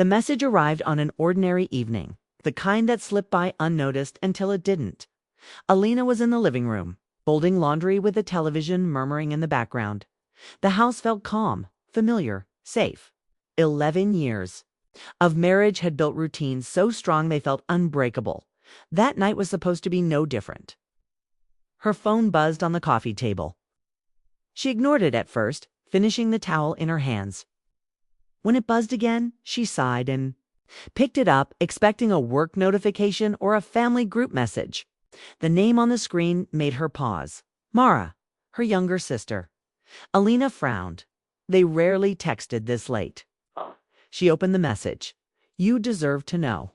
The message arrived on an ordinary evening, the kind that slipped by unnoticed until it didn't. Alina was in the living room, folding laundry with the television murmuring in the background. The house felt calm, familiar, safe. 11 years of marriage had built routines so strong they felt unbreakable. That night was supposed to be no different. Her phone buzzed on the coffee table. She ignored it at first, finishing the towel in her hands. When it buzzed again, she sighed and picked it up, expecting a work notification or a family group message. The name on the screen made her pause. Mara, her younger sister. Alina frowned. They rarely texted this late. She opened the message. You deserve to know.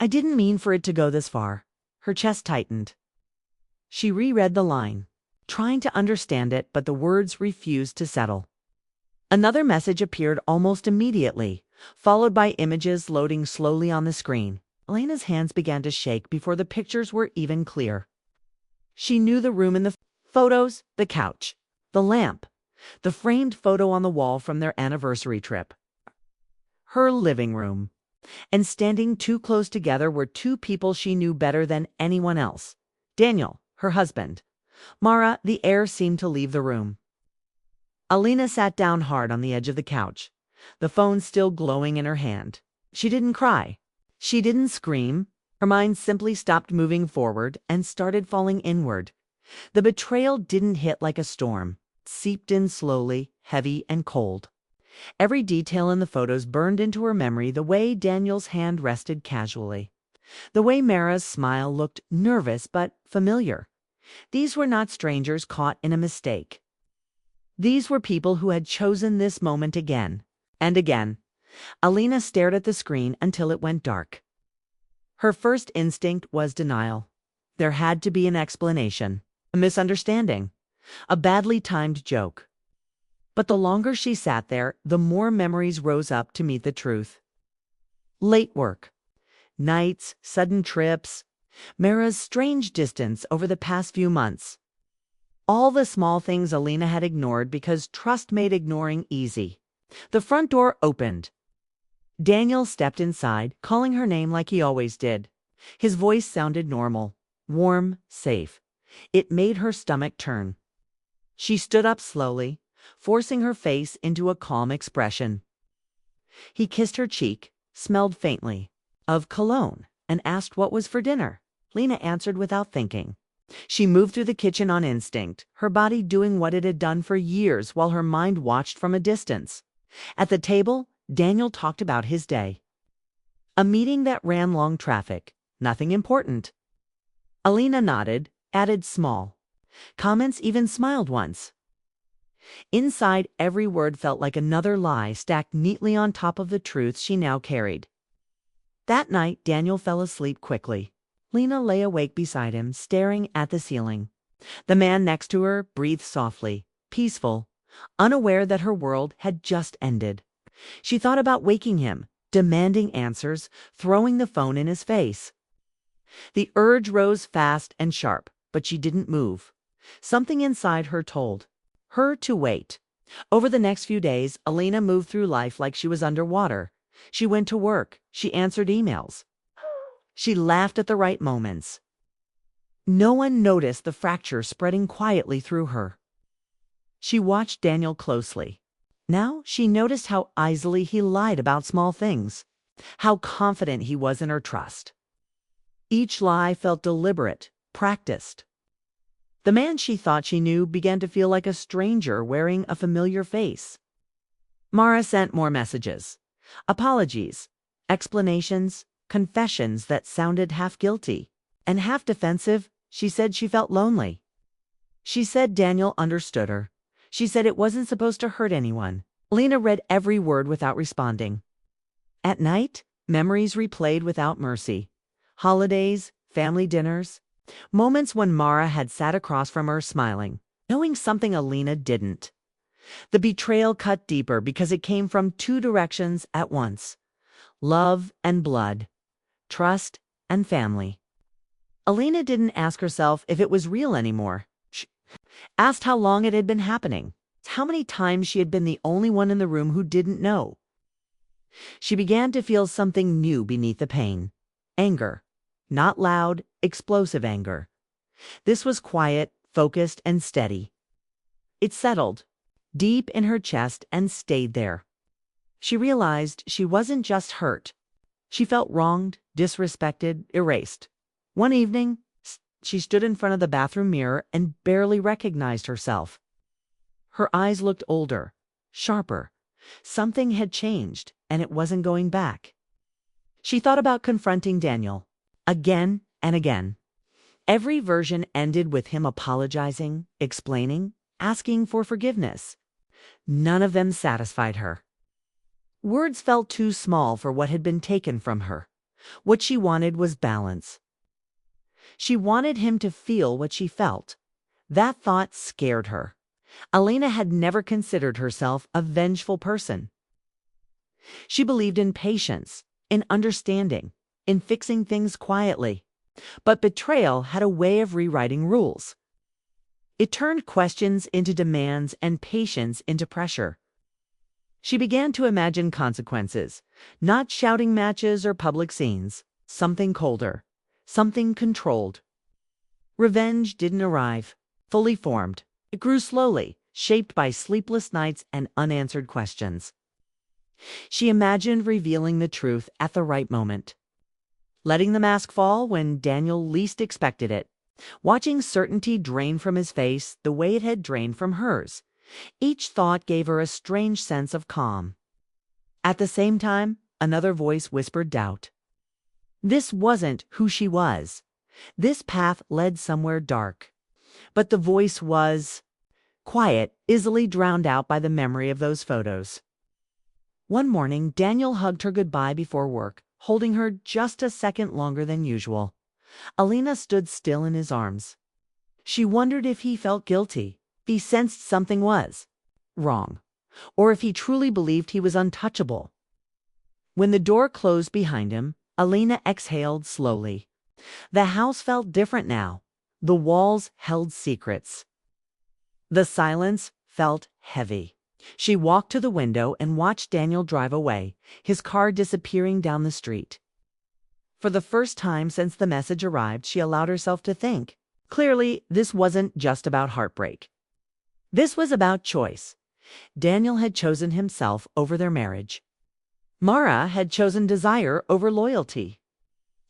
I didn't mean for it to go this far. Her chest tightened. She reread the line, trying to understand it, but the words refused to settle. Another message appeared almost immediately, followed by images loading slowly on the screen. Alina's hands began to shake before the pictures were even clear. She knew the room in the photos, the couch, the lamp, the framed photo on the wall from their anniversary trip. Her living room. And standing too close together were two people she knew better than anyone else. Daniel, her husband. Mara, the air seemed to leave the room. Alina sat down hard on the edge of the couch, the phone still glowing in her hand. She didn't cry. She didn't scream. Her mind simply stopped moving forward and started falling inward. The betrayal didn't hit like a storm. It seeped in slowly, heavy and cold. Every detail in the photos burned into her memory, the way Daniel's hand rested casually. The way Mara's smile looked nervous but familiar. These were not strangers caught in a mistake. These were people who had chosen this moment again and again. Alina stared at the screen until it went dark. Her first instinct was denial. There had to be an explanation, a misunderstanding, a badly timed joke. But the longer she sat there, the more memories rose up to meet the truth. Late work, nights, sudden trips, Mara's strange distance over the past few months. All the small things Alina had ignored because trust made ignoring easy. The front door opened. Daniel stepped inside, calling her name like he always did. His voice sounded normal, warm, safe. It made her stomach turn. She stood up slowly, forcing her face into a calm expression. He kissed her cheek, smelled faintly of cologne, and asked what was for dinner. Lina answered without thinking. She moved through the kitchen on instinct, her body doing what it had done for years while her mind watched from a distance. At the table, Daniel talked about his day. A meeting that ran long traffic, nothing important. Alina nodded, added small comments, even smiled once. Inside, every word felt like another lie stacked neatly on top of the truths she now carried. That night, Daniel fell asleep quickly. Lina lay awake beside him, staring at the ceiling. The man next to her breathed softly, peaceful, unaware that her world had just ended. She thought about waking him, demanding answers, throwing the phone in his face. The urge rose fast and sharp, but she didn't move. Something inside her told her to wait. Over the next few days, Alina moved through life like she was underwater. She went to work. She answered emails. She laughed at the right moments. No one noticed the fracture spreading quietly through her. She watched Daniel closely. Now she noticed how easily he lied about small things, how confident he was in her trust. Each lie felt deliberate, practiced. The man she thought she knew began to feel like a stranger wearing a familiar face. Mara sent more messages, apologies, explanations, confessions that sounded half guilty and half defensive. She said she felt lonely. She said Daniel understood her. She said it wasn't supposed to hurt anyone. Lina read every word without responding. At night, memories replayed without mercy. Holidays, family dinners, moments when Mara had sat across from her smiling, knowing something Alina didn't. The betrayal cut deeper because it came from two directions at once: love and blood, trust and family. Alina didn't ask herself if it was real anymore. She asked how long it had been happening, how many times she had been the only one in the room who didn't know. She began to feel something new beneath the pain. Anger. Not loud, explosive anger. This was quiet, focused, and steady. It settled deep in her chest and stayed there. She realized she wasn't just hurt. She felt wronged, disrespected, erased. One evening, she stood in front of the bathroom mirror and barely recognized herself. Her eyes looked older, sharper. Something had changed, and it wasn't going back. She thought about confronting Daniel, again and again. Every version ended with him apologizing, explaining, asking for forgiveness. None of them satisfied her. Words felt too small for what had been taken from her. What she wanted was balance. She wanted him to feel what she felt. That thought scared her. Alina had never considered herself a vengeful person. She believed in patience, in understanding, in fixing things quietly. But betrayal had a way of rewriting rules. It turned questions into demands and patience into pressure. She began to imagine consequences, not shouting matches or public scenes, something colder, something controlled. Revenge didn't arrive, fully formed. It grew slowly, shaped by sleepless nights and unanswered questions. She imagined revealing the truth at the right moment. Letting the mask fall when Daniel least expected it. Watching certainty drain from his face the way it had drained from hers. Each thought gave her a strange sense of calm. At the same time, another voice whispered doubt. This wasn't who she was. This path led somewhere dark. But the voice was quiet, easily drowned out by the memory of those photos. One morning, Daniel hugged her goodbye before work, holding her just a second longer than usual. Alina stood still in his arms. She wondered if he felt guilty, if he sensed something was wrong, or if he truly believed he was untouchable. When the door closed behind him, Alina exhaled slowly. The house felt different now. The walls held secrets. The silence felt heavy. She walked to the window and watched Daniel drive away, his car disappearing down the street. For the first time since the message arrived, she allowed herself to think. Clearly, this wasn't just about heartbreak. This was about choice. Daniel had chosen himself over their marriage. Mara had chosen desire over loyalty.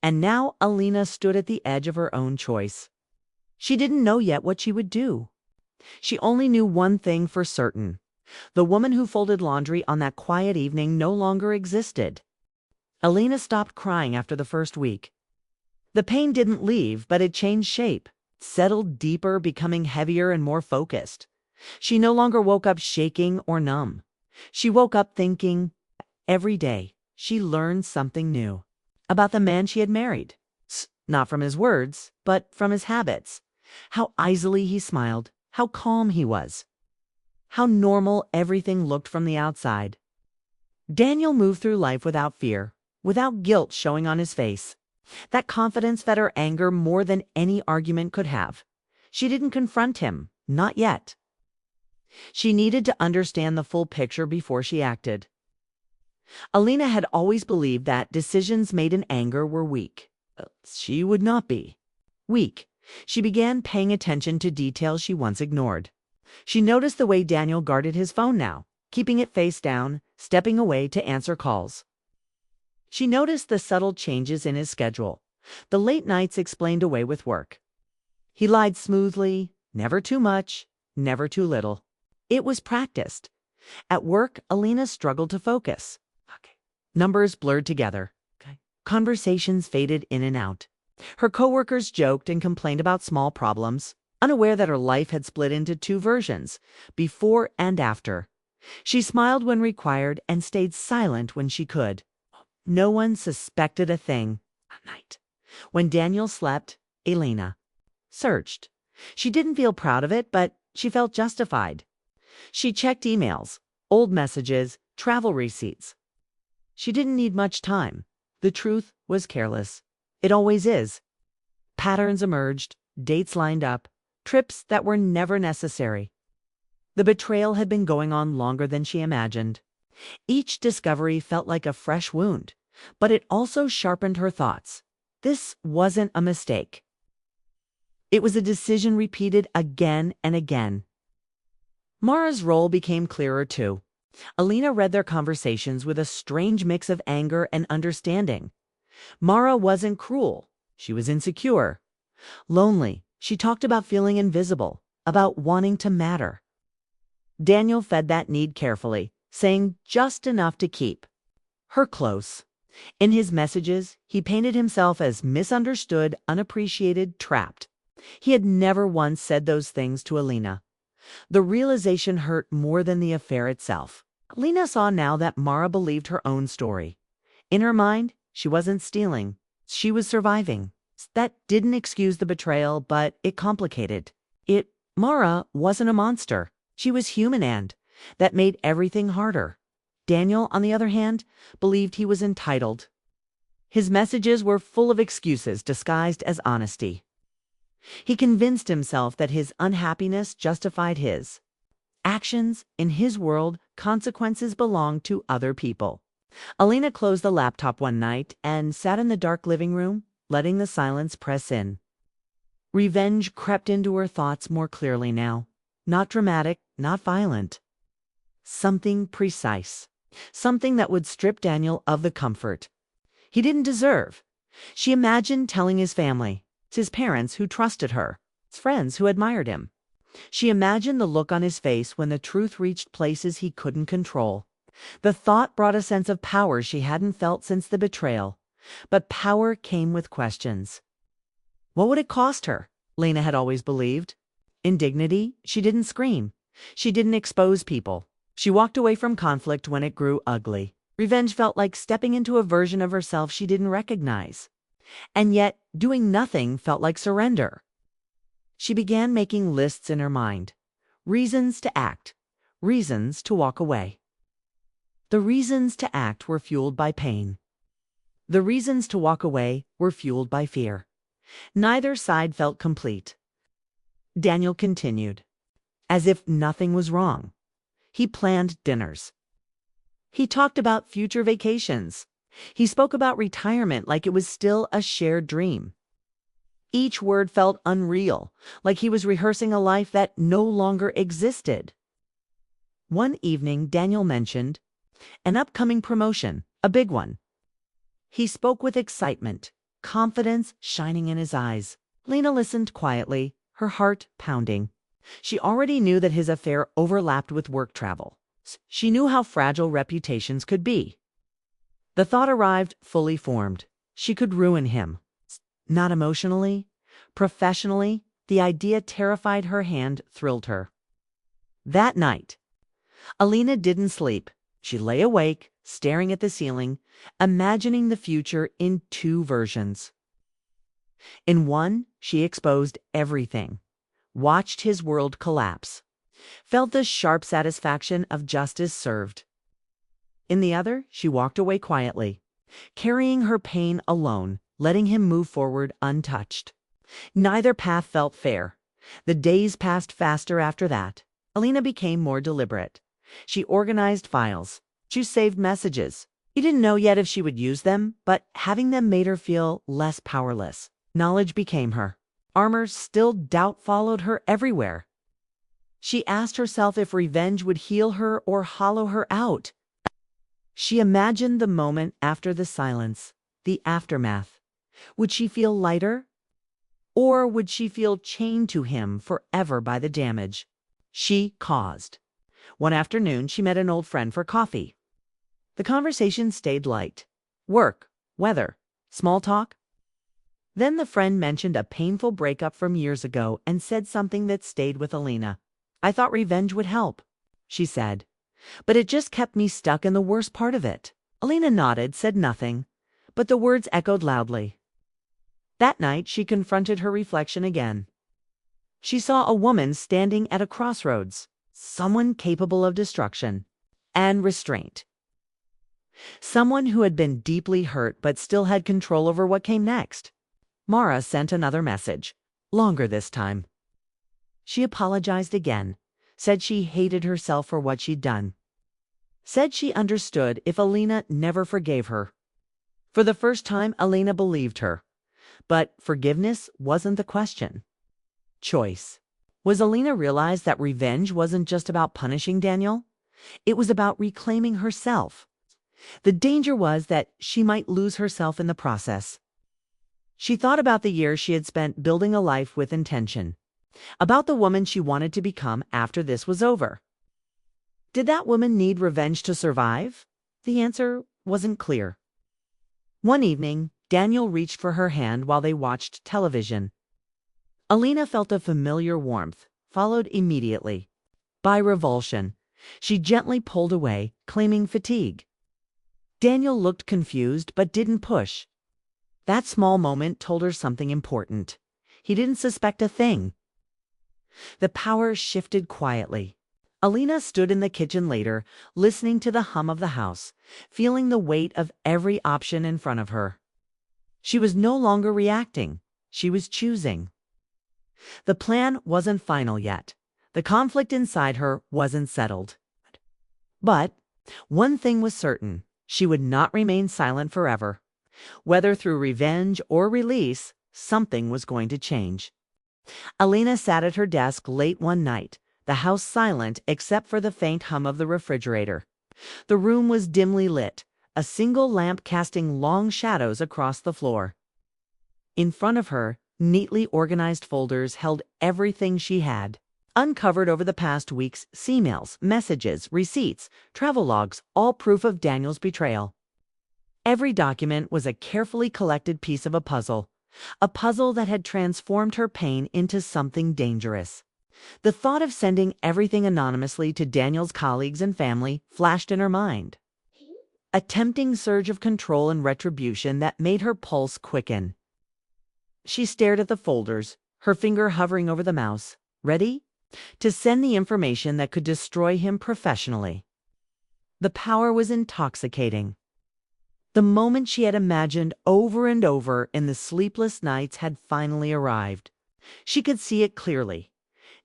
And now Alina stood at the edge of her own choice. She didn't know yet what she would do. She only knew one thing for certain. The woman who folded laundry on that quiet evening no longer existed. Alina stopped crying after the first week. The pain didn't leave, but it changed shape, settled deeper, becoming heavier and more focused. She no longer woke up shaking or numb. She woke up thinking. Every day, she learned something new about the man she had married. Not from his words, but from his habits. How easily he smiled, how calm he was, how normal everything looked from the outside. Daniel moved through life without fear, without guilt showing on his face. That confidence fed her anger more than any argument could have. She didn't confront him, not yet. She needed to understand the full picture before she acted. Alina had always believed that decisions made in anger were weak. She would not be weak. She began paying attention to details she once ignored. She noticed the way Daniel guarded his phone now, keeping it face down, stepping away to answer calls. She noticed the subtle changes in his schedule. The late nights explained away with work. He lied smoothly, never too much, never too little. It was practiced. At work, Alina struggled to focus. Numbers blurred together. Conversations faded in and out. Her coworkers joked and complained about small problems, unaware that her life had split into two versions, before and after. She smiled when required and stayed silent when she could. No one suspected a thing. At night, when Daniel slept, Alina searched. She didn't feel proud of it, but she felt justified. She checked emails, old messages, travel receipts. She didn't need much time. The truth was careless. It always is. Patterns emerged, dates lined up, trips that were never necessary. The betrayal had been going on longer than she imagined. Each discovery felt like a fresh wound, but it also sharpened her thoughts. This wasn't a mistake. It was a decision repeated again and again. Mara's role became clearer too. Alina read their conversations with a strange mix of anger and understanding. Mara wasn't cruel. She was insecure. Lonely. She talked about feeling invisible, about wanting to matter. Daniel fed that need carefully, saying just enough to keep her close. In his messages, he painted himself as misunderstood, unappreciated, trapped. He had never once said those things to Alina. The realization hurt more than the affair itself. Alina saw now that Mara believed her own story. In her mind, she wasn't stealing. She was surviving. That didn't excuse the betrayal, but it complicated it. Mara wasn't a monster. She was human, and that made everything harder. Daniel, on the other hand, believed he was entitled. His messages were full of excuses disguised as honesty. He convinced himself that his unhappiness justified his actions. In his world, consequences belonged to other people. Alina closed the laptop one night and sat in the dark living room, letting the silence press in. Revenge crept into her thoughts more clearly now. Not dramatic, not violent. Something precise. Something that would strip Daniel of the comfort he didn't deserve. She imagined telling his family, his parents who trusted her, his friends who admired him. She imagined the look on his face when the truth reached places he couldn't control. The thought brought a sense of power she hadn't felt since the betrayal. But power came with questions. What would it cost her? Lena had always believed. In dignity, she didn't scream. She didn't expose people. She walked away from conflict when it grew ugly. Revenge felt like stepping into a version of herself she didn't recognize. And yet, doing nothing felt like surrender. She began making lists in her mind. Reasons to act. Reasons to walk away. The reasons to act were fueled by pain. The reasons to walk away were fueled by fear. Neither side felt complete. Daniel continued, as if nothing was wrong. He planned dinners. He talked about future vacations. He spoke about retirement like it was still a shared dream. Each word felt unreal, like he was rehearsing a life that no longer existed. One evening, Daniel mentioned an upcoming promotion, a big one. He spoke with excitement, confidence shining in his eyes. Lena listened quietly, her heart pounding. She already knew that his affair overlapped with work travel. She knew how fragile reputations could be. The thought arrived fully formed. She could ruin him. Not emotionally, professionally. The idea terrified her, hand thrilled her. That night, Alina didn't sleep. She lay awake, staring at the ceiling, imagining the future in two versions. In one, she exposed everything, watched his world collapse, felt the sharp satisfaction of justice served. In the other, she walked away quietly, carrying her pain alone, letting him move forward untouched. Neither path felt fair. The days passed faster after that. Alina became more deliberate. She organized files. She saved messages. She didn't know yet if she would use them, but having them made her feel less powerless. Knowledge became her armor. Still, doubt followed her everywhere. She asked herself if revenge would heal her or hollow her out. She imagined the moment after the silence, the aftermath. Would she feel lighter? Or would she feel chained to him forever by the damage she caused? One afternoon, she met an old friend for coffee. The conversation stayed light. Work, weather, small talk. Then the friend mentioned a painful breakup from years ago and said something that stayed with Alina. I thought revenge would help, she said. But it just kept me stuck in the worst part of it. Alina nodded, said nothing, but the words echoed loudly. That night, she confronted her reflection again. She saw a woman standing at a crossroads, someone capable of destruction and restraint. Someone who had been deeply hurt but still had control over what came next. Mara sent another message, longer this time. She apologized again, said she hated herself for what she'd done. said she understood if Alina never forgave her. For the first time, Alina believed her. But forgiveness wasn't the question. Choice. Was Alina realized that revenge wasn't just about punishing Daniel? It was about reclaiming herself. The danger was that she might lose herself in the process. She thought about the years she had spent building a life with intention, about the woman she wanted to become after this was over. Did that woman need revenge to survive? The answer wasn't clear. One evening, Daniel reached for her hand while they watched television. Alina felt a familiar warmth, followed immediately by revulsion. She gently pulled away, claiming fatigue. Daniel looked confused but didn't push. That small moment told her something important. He didn't suspect a thing. The power shifted quietly. Alina stood in the kitchen later, listening to the hum of the house, feeling the weight of every option in front of her. She was no longer reacting. She was choosing. The plan wasn't final yet. The conflict inside her wasn't settled. But one thing was certain. She would not remain silent forever. Whether through revenge or release, something was going to change. Alina sat at her desk late one night, the house silent except for the faint hum of the refrigerator. The room was dimly lit, a single lamp casting long shadows across the floor. In front of her, neatly organized folders held everything she had, uncovered over the past week's emails, messages, receipts, travel logs, all proof of Daniel's betrayal. Every document was a carefully collected piece of a puzzle that had transformed her pain into something dangerous. The thought of sending everything anonymously to Daniel's colleagues and family flashed in her mind. A tempting surge of control and retribution that made her pulse quicken. She stared at the folders, her finger hovering over the mouse, ready to send the information that could destroy him professionally. The power was intoxicating. The moment she had imagined over and over in the sleepless nights had finally arrived. She could see it clearly.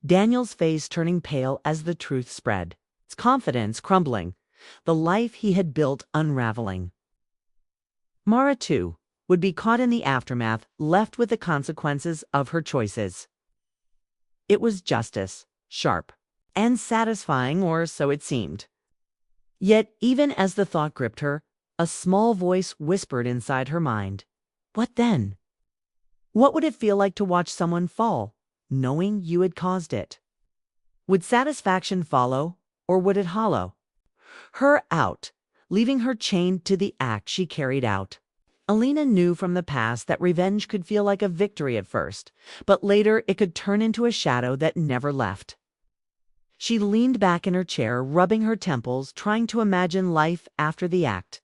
Daniel's face turning pale as the truth spread, his confidence crumbling, the life he had built unraveling. Mara, too, would be caught in the aftermath, left with the consequences of her choices. It was justice, sharp and satisfying, or so it seemed. Yet, even as the thought gripped her, a small voice whispered inside her mind. What then? What would it feel like to watch someone fall, knowing you had caused it? Would satisfaction follow, or would it hollow her out, leaving her chained to the act she carried out? Alina knew from the past that revenge could feel like a victory at first, but later it could turn into a shadow that never left. She leaned back in her chair, rubbing her temples, trying to imagine life after the act.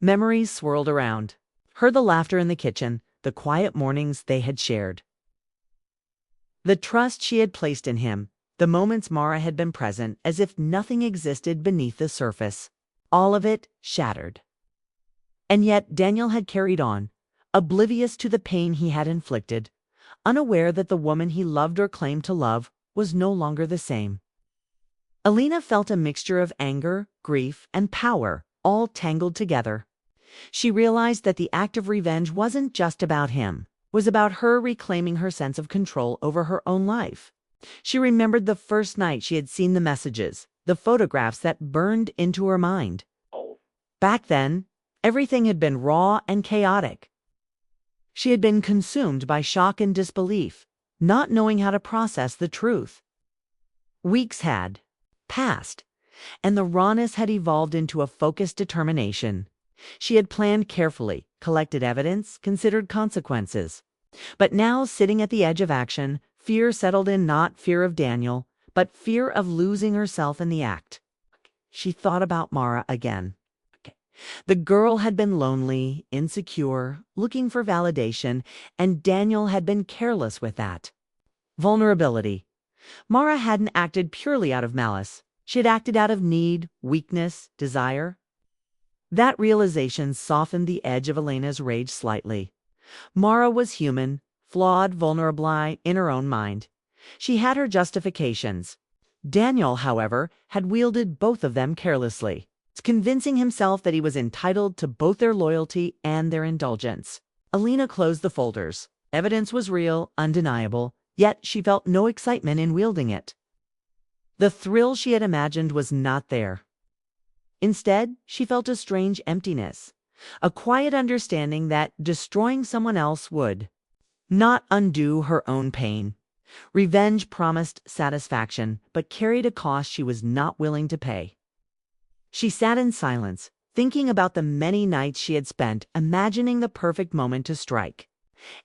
Memories swirled around, her the laughter in the kitchen, the quiet mornings they had shared. The trust she had placed in him, the moments Mara had been present, as if nothing existed beneath the surface. All of it shattered. And yet Daniel had carried on, oblivious to the pain he had inflicted, unaware that the woman he loved or claimed to love was no longer the same. Alina felt a mixture of anger, grief, and power, all tangled together. She realized that the act of revenge wasn't just about him, it was about her reclaiming her sense of control over her own life. She remembered the first night she had seen the messages, the photographs that burned into her mind. Back then, everything had been raw and chaotic. She had been consumed by shock and disbelief, not knowing how to process the truth. Weeks had passed, and the rawness had evolved into a focused determination. She had planned carefully, collected evidence, considered consequences. But now, sitting at the edge of action, fear settled in, not fear of Daniel, but fear of losing herself in the act. She thought about Mara again. The girl had been lonely, insecure, looking for validation, and Daniel had been careless with that. Vulnerability. Mara hadn't acted purely out of malice. She had acted out of need, weakness, desire. That realization softened the edge of Alina's rage slightly. Mara was human, flawed, vulnerable in her own mind. She had her justifications. Daniel, however, had wielded both of them carelessly, convincing himself that he was entitled to both their loyalty and their indulgence. Alina closed the folders. Evidence was real, undeniable, yet she felt no excitement in wielding it. The thrill she had imagined was not there. Instead, she felt a strange emptiness, a quiet understanding that destroying someone else would not undo her own pain. Revenge promised satisfaction, but carried a cost she was not willing to pay. She sat in silence, thinking about the many nights she had spent imagining the perfect moment to strike.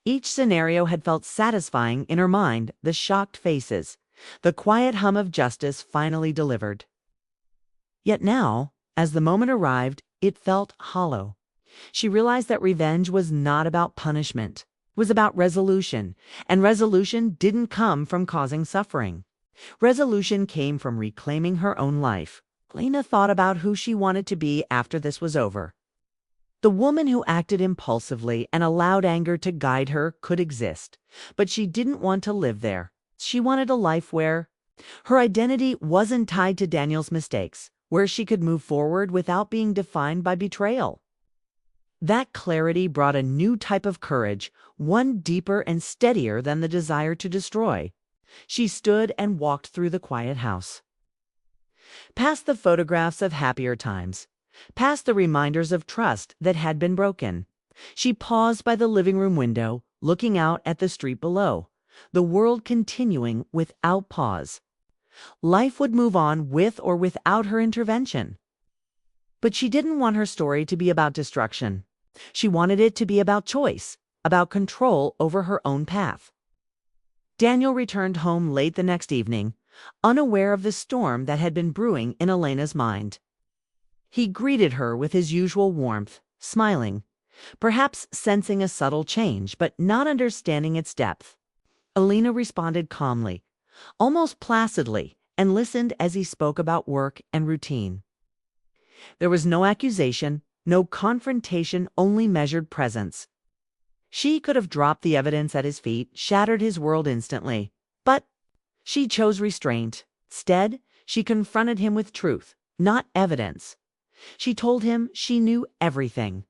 Each scenario had felt satisfying in her mind, the shocked faces, the quiet hum of justice finally delivered. Yet now, as the moment arrived, it felt hollow. She realized that revenge was not about punishment. It was about resolution, and resolution didn't come from causing suffering. Resolution came from reclaiming her own life. Lena thought about who she wanted to be after this was over. The woman who acted impulsively and allowed anger to guide her could exist, but she didn't want to live there. She wanted a life where her identity wasn't tied to Daniel's mistakes, where she could move forward without being defined by betrayal. That clarity brought a new type of courage, one deeper and steadier than the desire to destroy. She stood and walked through the quiet house. Past the photographs of happier times, past the reminders of trust that had been broken. She paused by the living room window, looking out at the street below, the world continuing without pause. Life would move on with or without her intervention. But she didn't want her story to be about destruction. She wanted it to be about choice, about control over her own path. Daniel returned home late the next evening, unaware of the storm that had been brewing in Elena's mind. He greeted her with his usual warmth, smiling, perhaps sensing a subtle change, but not understanding its depth. Elena responded calmly, almost placidly, and listened as he spoke about work and routine. There was no accusation, no confrontation, only measured presence. She could have dropped the evidence at his feet, shattered his world instantly, but she chose restraint. Instead, she confronted him with truth, not evidence. She told him she knew everything.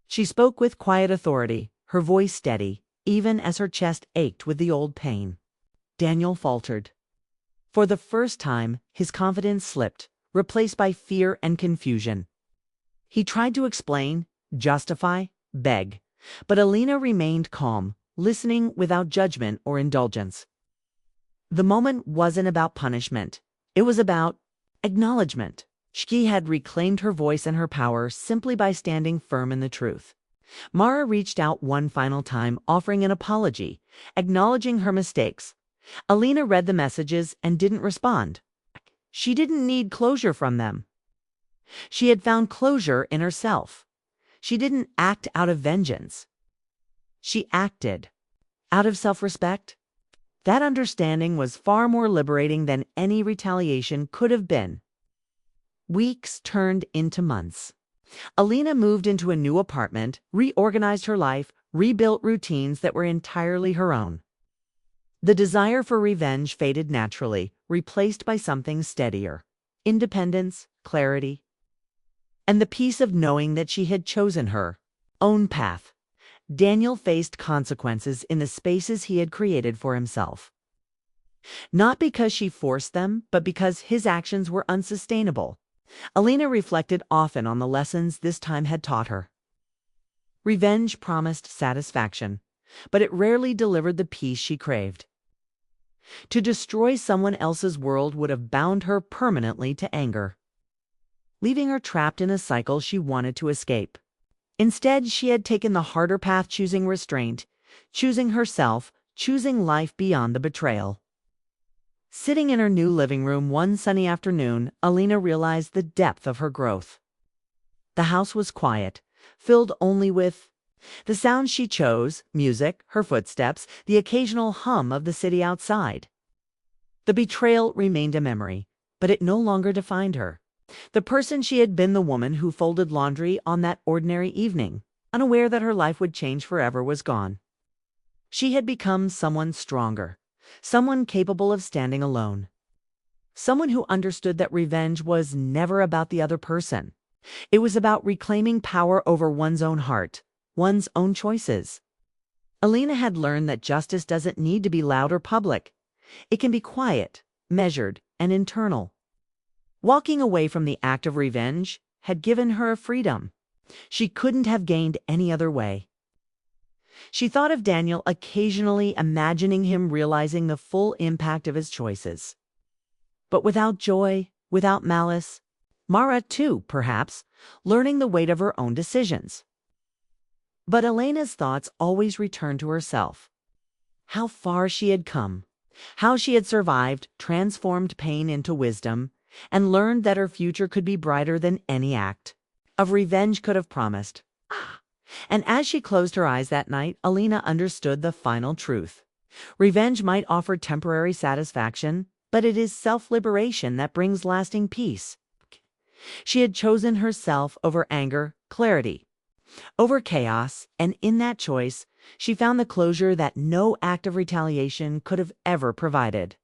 She spoke with quiet authority, her voice steady, even as her chest ached with the old pain. Daniel faltered. For the first time, his confidence slipped, replaced by fear and confusion. He tried to explain, justify, beg, but Elena remained calm, listening without judgment or indulgence. The moment wasn't about punishment. It was about acknowledgement. She had reclaimed her voice and her power simply by standing firm in the truth. Mara reached out one final time, offering an apology, acknowledging her mistakes. Elena read the messages and didn't respond. She didn't need closure from them. She had found closure in herself. She didn't act out of vengeance. She acted out of self-respect. That understanding was far more liberating than any retaliation could have been. Weeks turned into months. Elena moved into a new apartment, reorganized her life, rebuilt routines that were entirely her own. The desire for revenge faded naturally, replaced by something steadier: independence, clarity, and the peace of knowing that she had chosen her own path. Daniel faced consequences in the spaces he had created for himself. Not because she forced them, but because his actions were unsustainable. Elena reflected often on the lessons this time had taught her. Revenge promised satisfaction, but it rarely delivered the peace she craved. To destroy someone else's world would have bound her permanently to anger, leaving her trapped in a cycle she wanted to escape. Instead, she had taken the harder path, choosing restraint, choosing herself, choosing life beyond the betrayal. Sitting in her new living room one sunny afternoon, Elena realized the depth of her growth. The house was quiet, filled only with the sounds she chose: music, her footsteps, the occasional hum of the city outside. The betrayal remained a memory, but it no longer defined her. The person she had been, the woman who folded laundry on that ordinary evening, unaware that her life would change forever, was gone. She had become someone stronger, someone capable of standing alone. Someone who understood that revenge was never about the other person. It was about reclaiming power over one's own heart, one's own choices. Alina had learned that justice doesn't need to be loud or public. It can be quiet, measured, and internal. Walking away from the act of revenge had given her a freedom she couldn't have gained any other way. She thought of Daniel, occasionally imagining him realizing the full impact of his choices. But without joy, without malice, Mara too, perhaps, learning the weight of her own decisions. But Elena's thoughts always returned to herself. How far she had come, how she had survived, transformed pain into wisdom, and learned that her future could be brighter than any act of revenge could have promised. And as she closed her eyes that night, Alina understood the final truth. Revenge might offer temporary satisfaction, but it is self-liberation that brings lasting peace. She had chosen herself over anger, clarity, over chaos, and in that choice, she found the closure that no act of retaliation could have ever provided.